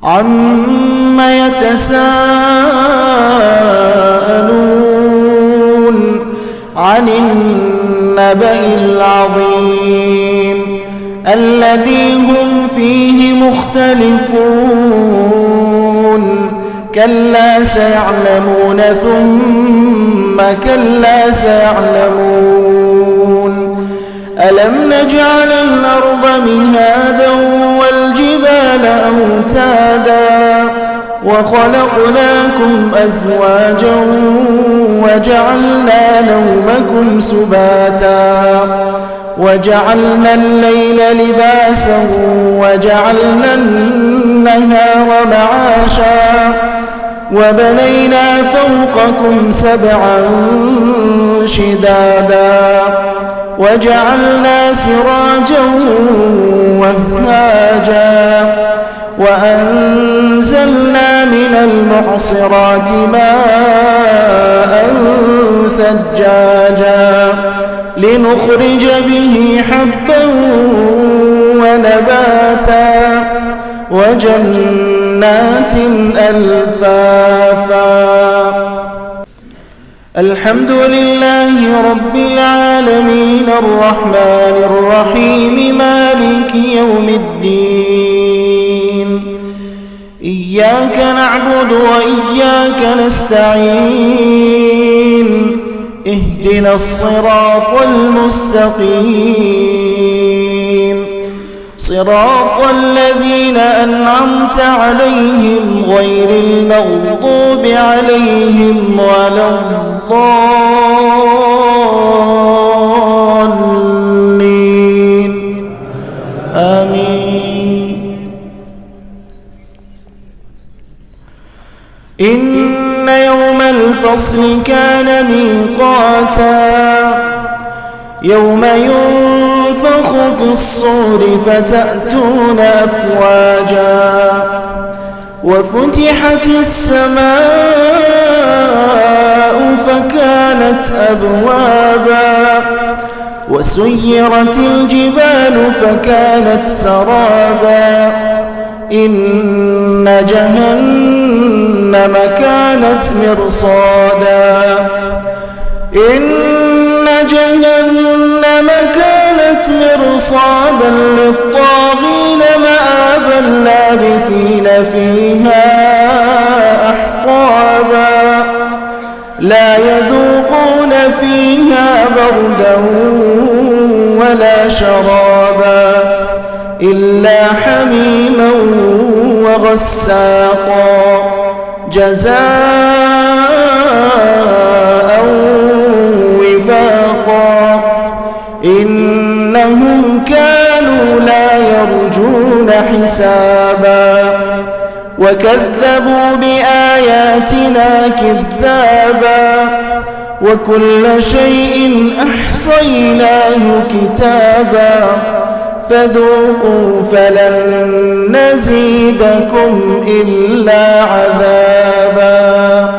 عَمَّ يَتَسَاءَلُونَ عَنِ النَّبَإِ الْعَظِيمِ الَّذِي هُمْ فِيهِ مُخْتَلِفُونَ كَلَّا سَيَعْلَمُونَ ثُمَّ كَلَّا سَيَعْلَمُونَ أَلَمْ نَجْعَلِ الْأَرْضَ مِهَادًا وَالْجِبَالَ أَوْتَادًا وَخَلَقْنَاكُمْ أَزْوَاجًا وَجَعَلْنَا نَوْمَكُمْ سُبَاتًا وَجَعَلْنَا اللَّيْلَ لِبَاسًا وَجَعَلْنَا النَّهَارَ مَعَاشًا وَبَنَيْنَا فَوْقَكُمْ سَبْعًا شِدَادًا وَجَعَلْنَا سِرَاجًا وَهَّاجًا وَأَنزَلْنَا مِنَ الْمُعْصِرَاتِ مَاءً ثَجَّاجًا لِنُخْرِجَ بِهِ حَبًّا وَنَبَاتًا وَجَنَّاتٍ أَلْفَافًا. الحمد لله رب العالمين الرحمن الرحيم مالك يوم الدين إياك نعبد وإياك نستعين اهدنا الصراط المستقيم صراط الذين أنعمت عليهم غير المغضوب عليهم ولا الضالين آمين. إن يوم الفصل كان ميقاتا يوم ينفخ في الصور فتأتون أفواجا وفتحت السماء فكانت أبوابا وسيرت الجبال فكانت سرابا إن جهنم كانت مرصادا إن جهنم كانت مرصادا للطاغين مآبا لابثين فيها أحقابا لا يذوقون فيها بردا ولا شرابا إلا حميما وغساقا جزاء وفاقا إنهم كانوا لا يرجون حسابا وكذبوا بآياتنا كذابا وكل شيء أحصيناه كتابا فذوقوا فلن نزيدكم إلا عذابا.